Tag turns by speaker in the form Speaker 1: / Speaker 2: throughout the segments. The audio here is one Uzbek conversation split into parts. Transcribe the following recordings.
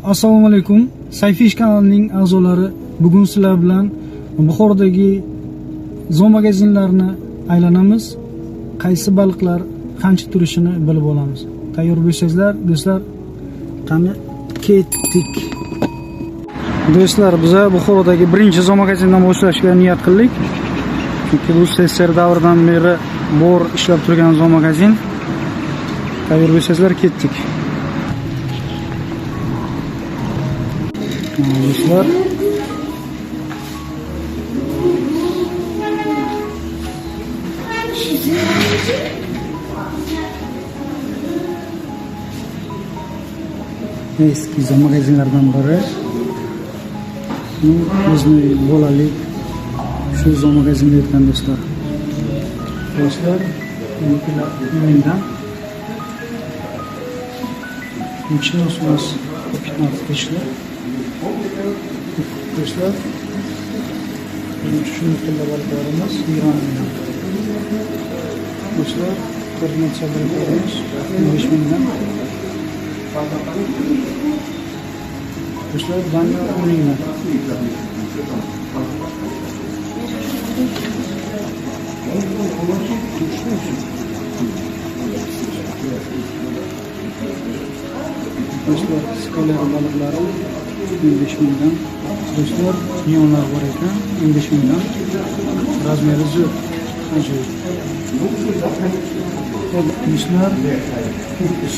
Speaker 1: Assalomu alaykum. Sayfish kanalining a'zolari, bugun sizlar bilan Buxorodagi zoo magazinlarini aylanamiz. Qaysi baliqlar qancha turishini bilib olamiz. Tayyor bo'lsangizlar, do'stlar, qani ketdik. Do'stlar, biz Buxorodagi birinchi zoo magazindan boshlashga niyat qildik. Chunki bu SSR davridan beri bor ishlab turgan zoo magazin. Tayyor bo'lsangizlar, ketdik. Do'stlar, eski zoo magazinlardan biri. Bizni bolalik shu zoo magazinda o'tgan do'stlar. Do'stlar, mendan Uçuyorsunuz kapitın arkadaşlar. Arkadaşlar, şu noktada balıklarımız İran'dan. Arkadaşlar, koordinasyon balıklarımız 25 binden. Arkadaşlar, Danya 10 binden. Do'stlar, skalar balıkları 25 binden. Do'stlar, neonlar var ekan 25 binden. Razmeri zo'r. Ajoyib. Do'stlar,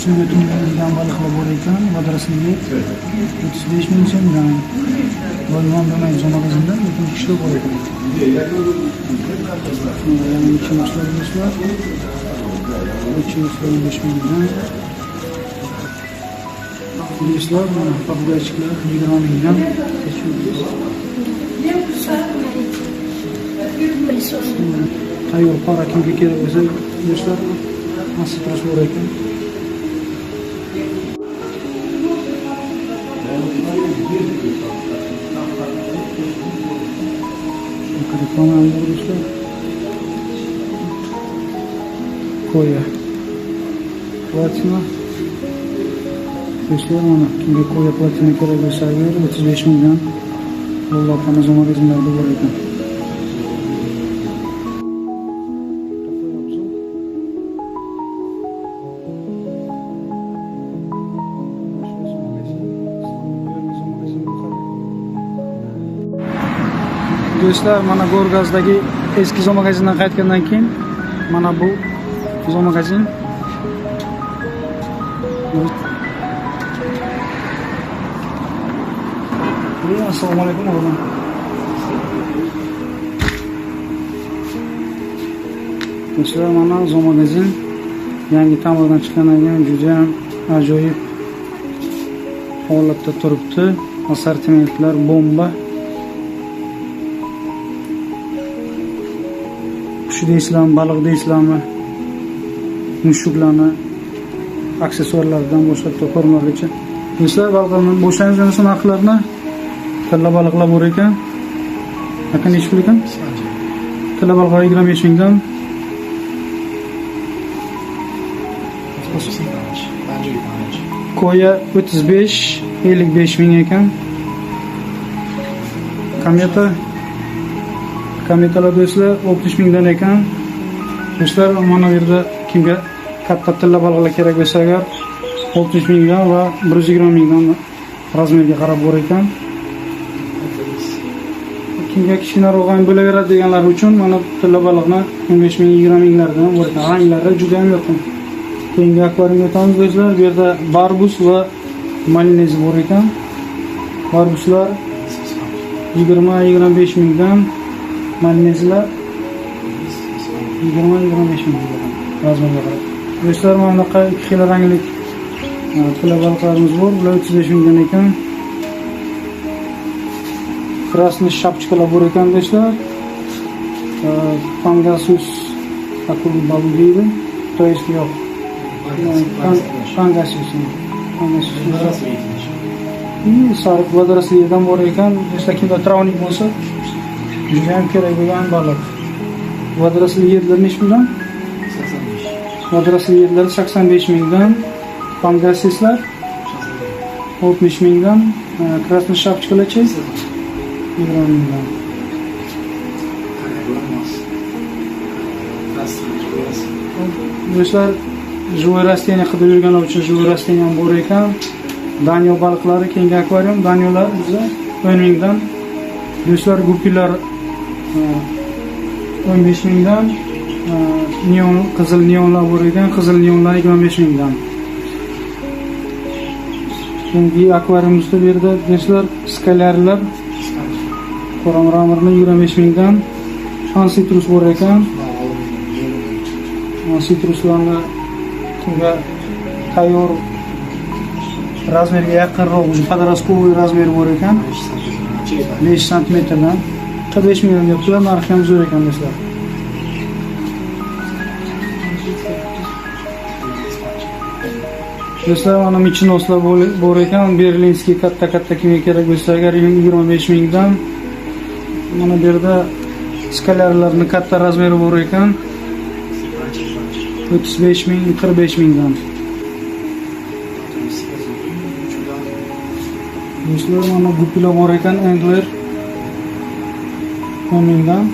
Speaker 1: suvi tunagan balıqlar bor ekan, madrasasiga 35 ming so'mdan. Bo'lmam demak zoo magazinda 2 kishida bor ekan. Yana ikki do'stlar, 25 mingdan. Do'stlar, mana papugaychilar 20 mingdan. Tayyor para kimga kerak bo'lsa, do'stlar, nasib qilish bor ekan. Reklama do'stlar. Koya. Platina. Do'stlar, mana kimga koya platina kerak bo'lsa, 35 mingdan dollar Amazon magazinlarida bor ekan. Do'stlar, mana Gorgazdagi eski zoo magazindan qaytgandan keyin mana bu zoo magazin. Assalomu alaykum o'g'lim. Do'stlar, mana zoo magazin yangi ta'mirdan chiqqandan keyin juda ham ajoyib holatda turibdi. Assortimentlar bomba. Qush deysizlarmi, baliq deysizlarmi, mushuklarni aksessuarlardan boshlab ko'rmalargacha. Do'stlar, baliqlarni bo'shlangan narxlarni tilla baliqlar bor ekan. Aka nechi pul ekan? Tilla baliqlar 25 mingdan. Koya 35, 55 ming ekan. Kometalar do'stlar 60 mingdan ekan. Do'stlar, mana bu yerda kimga katta tilla baliqlar kerak bo'lsa, agar 60 mingdan va 120 mingdan razmerga qarab bor ekan. Kimga kichkinaroq ham bo'laveradi deganlar uchun mana tilla baliqni 15 ming, 20 minglardan bor ekan. Ranglari juda ham yoqimli. Keyingi akvariumga o'tamiz do'stlar. Bu yerda barbus va malinez bor ekan. Barbuslar 20-25 mingdan, malinezlar 20-25 mingdan razmerga qarab. Do'stlar, mana bunaqa ikki xil rangli tilla baliqlarimiz bor. Bular 35 mingdan ekan. Krasniy shapchkalar bor ekan do'stlar. Pangasus akul babu deydi. To есть yo'q. Pangasus. Sariq vadraslidan bor ekan. Do'stlar, kimda travnik bo'lsa, juda ham kerak bo'lgan baliq. Vadrasli yerlar necha puldan? 85. Madrasa yerlari 85 mingdan, pangasislar 60 mingdan, krasnoy shapchkalarchi 20 mingdan. Do'stlar, живое rasteniya qilib yurganlar uchun живое rasteniya ham bor ekan. Danyo baliqlari, keyingi akvarium danyolar bizda 10 mingdan. Do'stlar, gupilar 15 mingdan, neon qizil neonlar bor ekan, qizil neonlar 25 mingdan. Keyingi akvariumimizda bu yerda do'stlar skalyarlar qora mramorni 25 mingdan, ansitrus bor ekan. Sitruslarni turga tayyor razmerga yaqinroq, podrostkovoy razmer bor ekan. 5 santimetrdan 45 mingdan debdilar, narxi ham zo'r ekan do'stlar. Do'stlar, mana michinoslar bor ekan, berlinskiy katta kimga kerak bo'lsa agar 25 mingdan. Mana bu yerda skalyarlarning katta razmeri bor ekan. 35 ming, 45 mingdan. Do'stlar, mana gupilar bor ekan, angler 10 mingdan.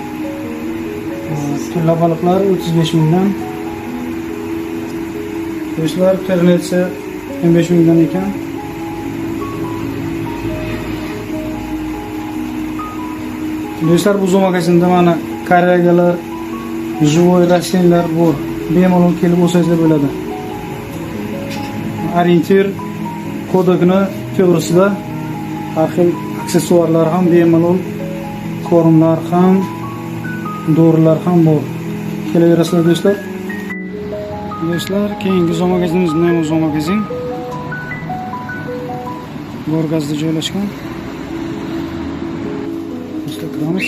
Speaker 1: Tilla baliqlar 35 mingdan. Do'stlar, ternetsa 15 mingdan ekan. Do'stlar, bu zoo magazinda mana koreyagalar, живое rasteniyalar bor. Bemalol kelib olsangiz bo'ladi. Orientir kodagini to'g'risida har xil aksessuarlar ham bemalol, korumlar ham, dorilar ham bor. Kelaverasizlar do'stlar. Do'stlar, keyingi zoo magazinimiz Nemo zoo magazin. Gorgazda joylashgan. Do'stlar, kiramiz.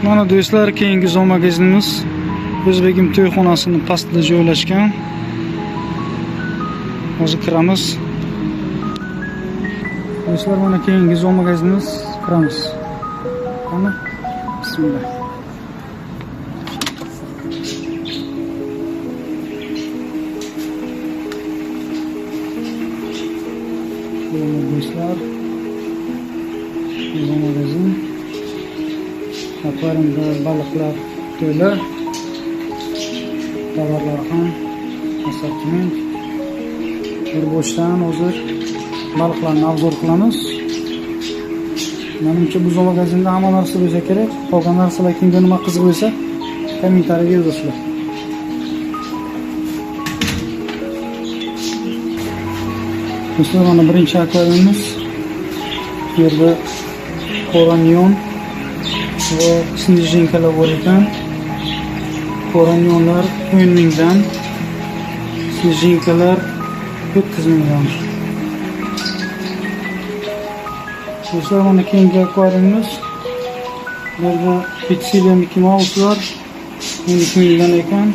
Speaker 1: Mana do'stlar, keyingi zoo magazinimiz O'zbegim to'yxonasining pastida joylashgan. Hozir kiramiz. Do'stlar, mana keyingi zoo magazinimiz, kiramiz. Mana bismillah. Mana do'stlar, zoo magazin. Akvariumda baliqlar to'la. Tovarlar ham, assortiment. Bir boshdan hozir baliqlarni obzor qilamiz. Menimcha bu zoo magazinda hamma narsa bo'lsa kerak. Qolgan narsalar kimga nima qiziq bo'lsa, kommentariyga yozasizlar. Do'stlar, mana birinchi akvariumimiz. Bu yerda koranyon va snejinkalar bor ekan. Koranyonlar 10 mingdan, snejinkalar 30 mingdan. Do'stlar, mana keyingi akvariumimiz. Bu yerda Pixilia Mickey Mouse'lar 12 mingdan ekan.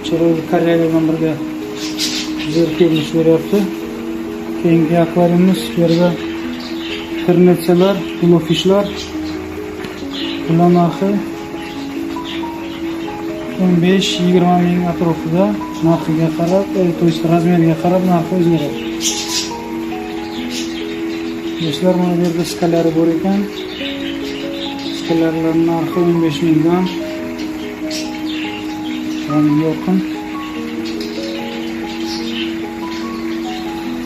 Speaker 1: Chiroyli Koreyaga bilan birga zo'r ko'rinish beryapti. Keyingi akvariumimiz, bu yerda Kernetsalar, Bluefishlar. Bular narxi 15-20 ming atrofida, narxiga qarab, razmeriga qarab narxi o'zgaradi. Do'stlar, mana bu yerda skalari bor ekan. Skalarning narxi 15 mingdan. Rang yorqin.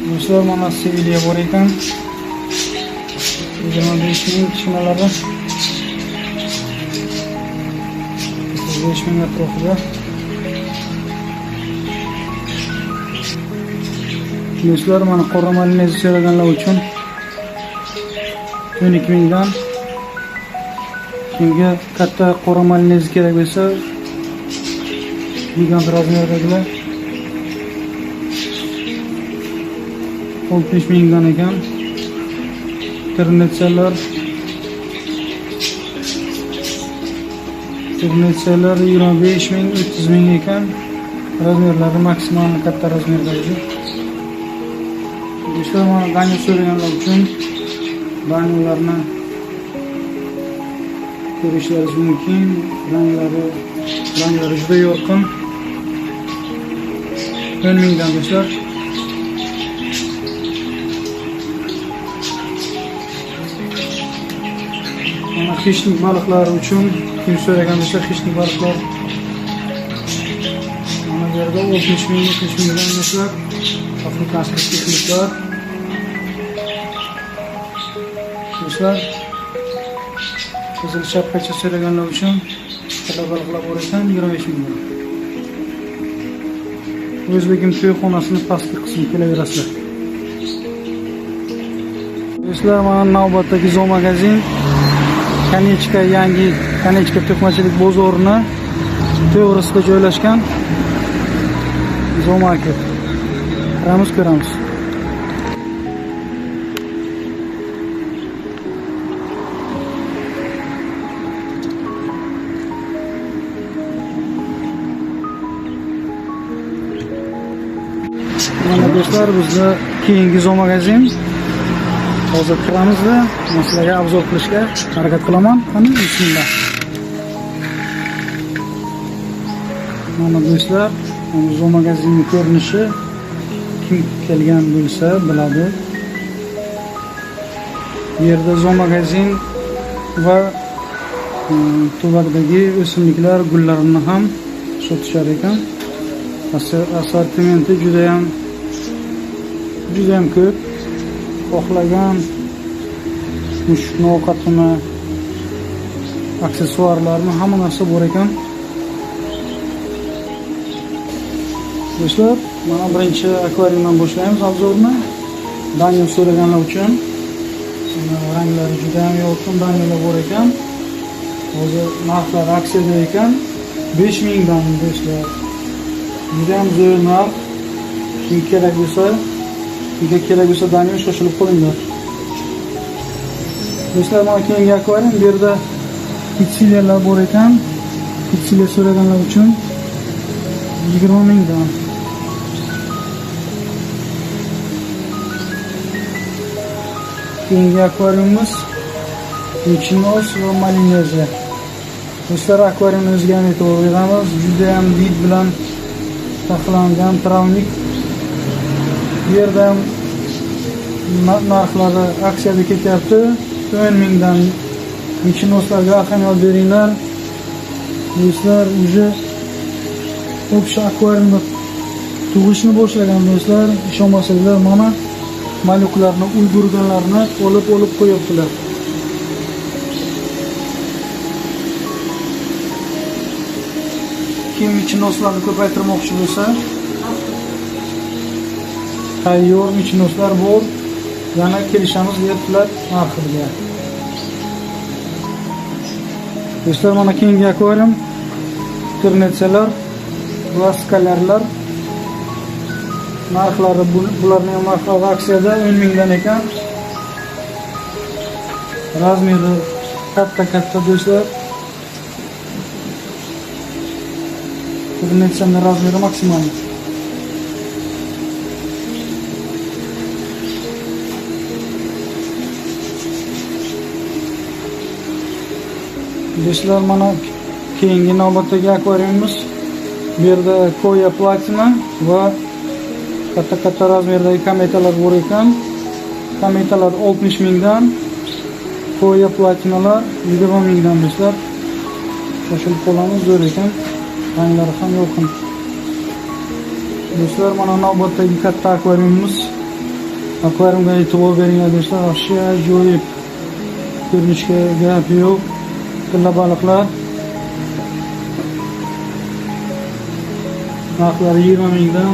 Speaker 1: Do'stlar, mana Seviliya bor ekan. 25 ming kichkinalari. 5 ming atrofida. Do'stlar, mana qora malinez so'raganlar uchun 12 mingdan. Kimga katta qora malinez kerak bo'lsa, gigant razmerdagilar 60 mingdan ekan. Kernetsalar 25 ming, 30 ming ekan. Razmerlari maksimal katta razmerdagi. Do'stlar, mana danyo so'raganlar uchun danyolarni ko'rishlaringiz mumkin. Ranglari juda yorqin. 10 mingdan do'stlar. Mana xishnik baliqlar uchun kim so'ragan bo'lsa, xishnik baliqlar mana bu yerda 60 ming, 70 mingdan do'stlar. Afrikanskiy xishniklar. Do'stlar, qizil shapkacha so'raganlar uchun katta baliqlar bor ekan, 25 ming. O'zbegim to'yxonasining pastki qismiga kelaverasizlar. Do'stlar, mana navbatdagi zoo magazin Kanechka, yangi Kanechka to'qmachilik bozorini to'g'risida joylashgan zoo market. Ko'ramiz. Mana do'stlar, bizda keyingi zoo magazin. Hozir kiramizda, sizlarga obzor qilishga harakat qilaman. Qani, bismillah. Mana do'stlar, zoo magazinning ko'rinishi kim kelgan bo'lsa biladi. Bu yerda zoo magazin va tuvakdagi o'simliklar, gullarini ham sotishar ekan. Assortimenti juda ham ko'p. Xohlagan mushukni ovqatini, aksessuarlarni, hamma narsa bor ekan. Do'stlar, mana birinchi akvariumdan boshlaymiz obzorni. Danyo so'raganlar uchun. Ranglari juda ham yorqin danyolar bor ekan. Hozir narxlar aksiyada ekan. 5 mingdan do'stlar. Juda ham zo'r narx. Kimga kerak bo'lsa danyo shoshilib qolinglar. Do'stlar, mana keyingi akvarium, bu yerda pitsilyalar bor ekan. Pitsilya so'raganlar uchun 20 mingdan. Keyingi akvariumimiz Michinos va Malinezya. Do'stlar, akvariumni o'ziga ham e'tibor beramiz. Juda ham vid bilan taxlangan travnik. Bu yerda ham narxlari aksiyada ketyapti. 10 mingdan Michinoslarga ahamiyat beringlar. Do'stlar, уже o'sha akvariumda tug'ishni boshlagan do'stlar. Ishonmasanglar, mana maluklarni ulgurganlarni olib qo'yibdilar. Kim michinoslarni ko'paytirmoqchi bo'lsa, tayyor michinoslar bor. Yana kelishamiz deyaptilar narxiga. Do'stlar, mana keyingi akvarium turnetsalar va skalarlar. Narxlari bularning narxlari aksiyada 10 mingdan ekan. Razmeri katta do'stlar. Turnetsaning razmeri maksimal. Do'stlar, mana keyingi navbatdagi akvariumimiz. Bu yerda Koya Platina va katta razmerdagi kometalar bor ekan. Kometalar 60 mingdan, Koya Platinalar 20 mingdan do'stlar. Shoshilib qolamiz, zo'r ekan. Ranglari ham yorqin. Do'stlar, mana navbatdagi katta akvariumimiz. Akvariumga e'tibor beringlar do'stlar, yaxshi ajoyib. Ko'rinishga gap yo'q. Tilla baliqlar. Narxlari 20 mingdan.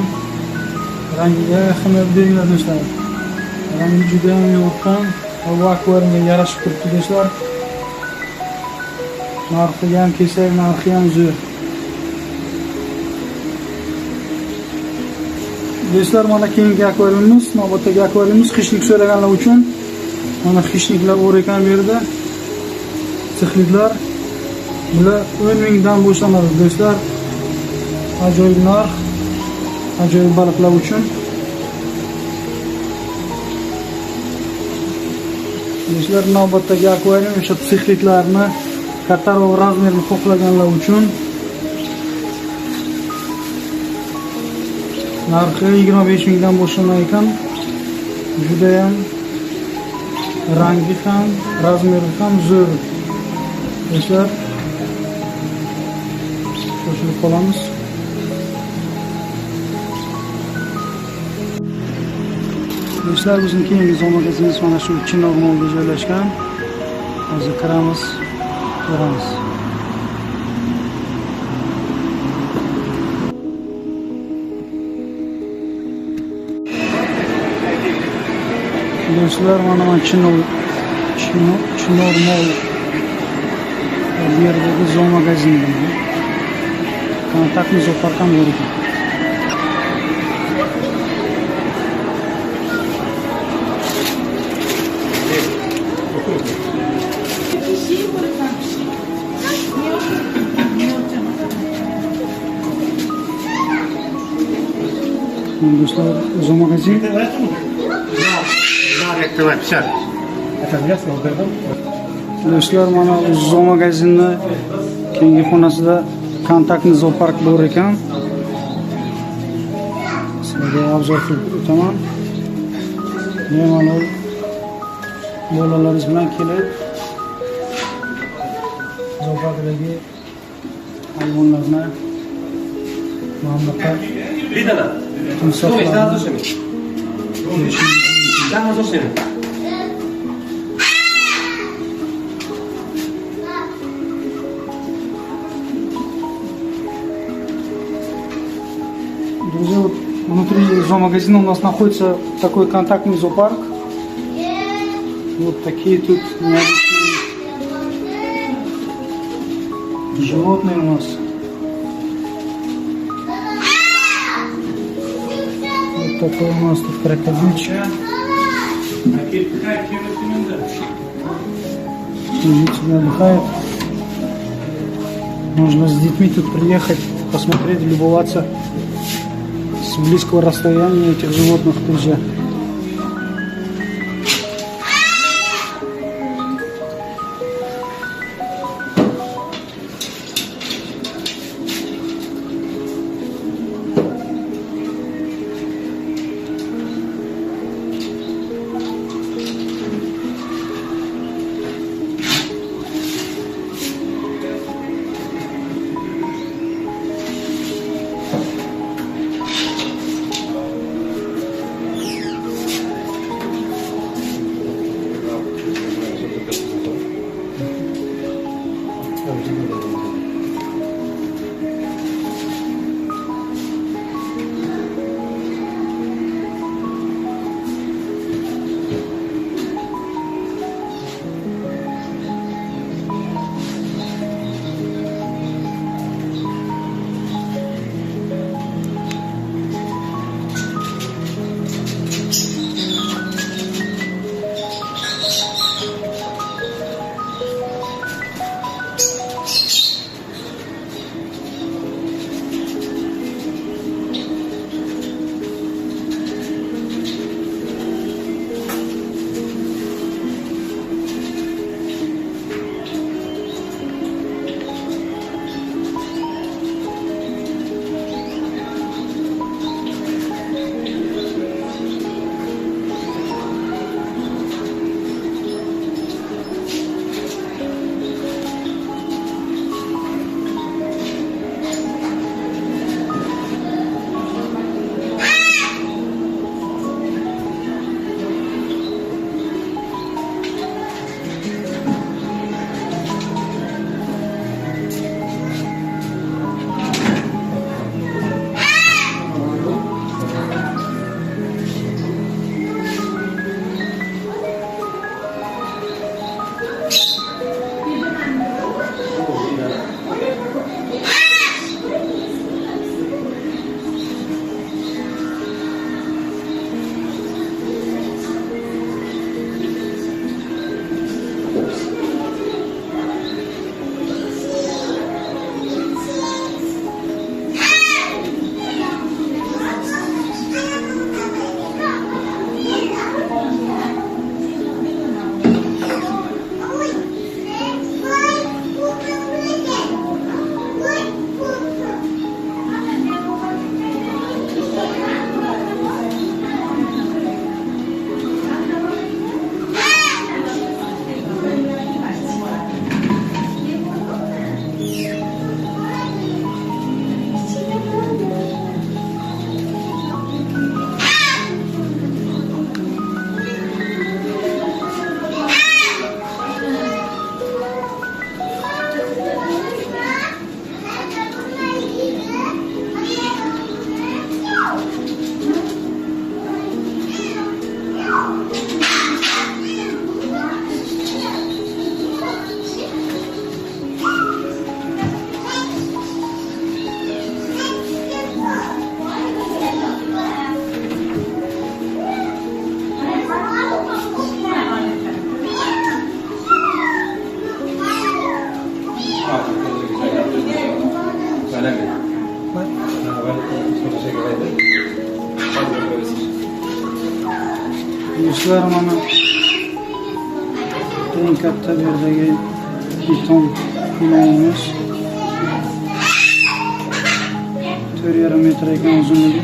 Speaker 1: Rangiga ahamiyat beringlar do'stlar. Rangi juda ham yorqin va akvariumga yarashib turibdi do'stlar. Narxi ham kesak, narxi ham zo'r. Do'stlar, mana keyingi akvariumimiz, navbatdagi akvariumimiz xishnik so'raganlar uchun. Mana xishniklar bor ekan bu yerda. Sixliklar. Bular 10 mingdan boshlanadi do'stlar. Ajoyib narx, ajoyib baliqlar uchun. Do'stlar, navbatdagi akvarium o'sha sixliklarni kattaroq razmerni xohlaganlar uchun. Narxi 25 mingdan boshlanar ekan. Juda ham rangi ham, razmeri ham zo'r. Do'stlar, shoshilib qolamiz. Do'stlar, bizning keyingi zo'magazingiz mana shu Chin o'rmonida joylashgan. Hozir kiramiz, ko'ramiz. Do'stlar, mana Chin o'rmon bu yerdagi zo'magazin. Kontaktni zo'par ham bor ekan. Do'stlar, zo'magazin. Do'stlar, mana zo'magazinni keyingi xonasida kontaktni zoopark bor ekan. Sizlarga obzor qilib o'taman. Bemalol bolalaringiz bilan kelib zooparkdagi hayvonlarni mamlakat Друзья, вот внутри зоомагазина у нас находится такой контактный зоопарк. Вот такие тут необычные животные у нас. Вот такой у нас тут крокодильчик. Сидит себе, отдыхает. Можно с детьми тут приехать, посмотреть, любоваться с близкого расстояния этих животных тоже.
Speaker 2: Do'stlar, mana eng katta bu yerdagi beton binomiz 4,5 metr ekan uzunligi.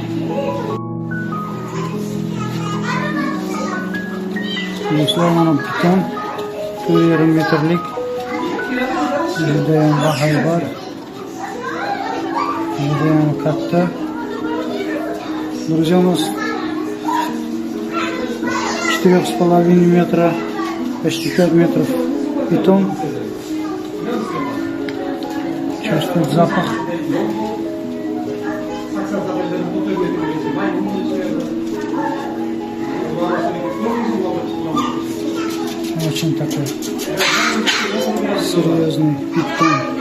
Speaker 2: Do'stlar, mana beton 4,5 metrlik. Juda ham bahaybat. Juda ham katta. Друзья, 4,5 метра, почти 5 метров бетон. Чувствует запах. Очень такой серьезный бетон.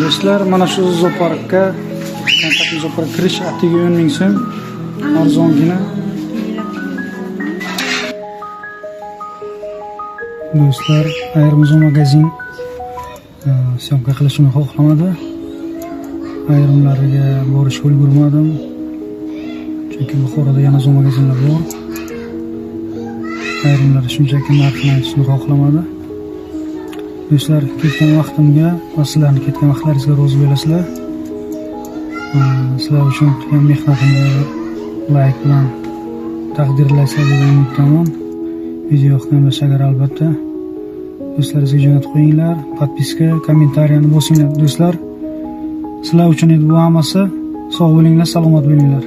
Speaker 1: Do'stlar, mana shu zooparkka, kontaktli zooparkka kirish atigi 10.000 so'm, arzongina. Do'stlar, ayrim zoomagazin syomka qilishni xohlamadi. Ayrimlariga borishga ulgurmadim. Chunki Buxoroda yana zoomagazinlar bor. Ayrimlari shunchaki narxni aytishni xohlamadi. Do'stlar, ketgan vaqtimga va sizlarning ketgan vaqtlaringizga rozi bo'lasizlar. Sizlar uchun qilgan mehnatimga like bilan taqdirlaysizlar degan umiddaman. Video yoqgan bo'lsa agar albatta do'stlaringizga jo'natib qo'yinglar. Podpiska, kommentariyani bosinglar do'stlar. Sizlar uchun edi bu hammasi. Sog' bo'linglar, salomat bo'linglar.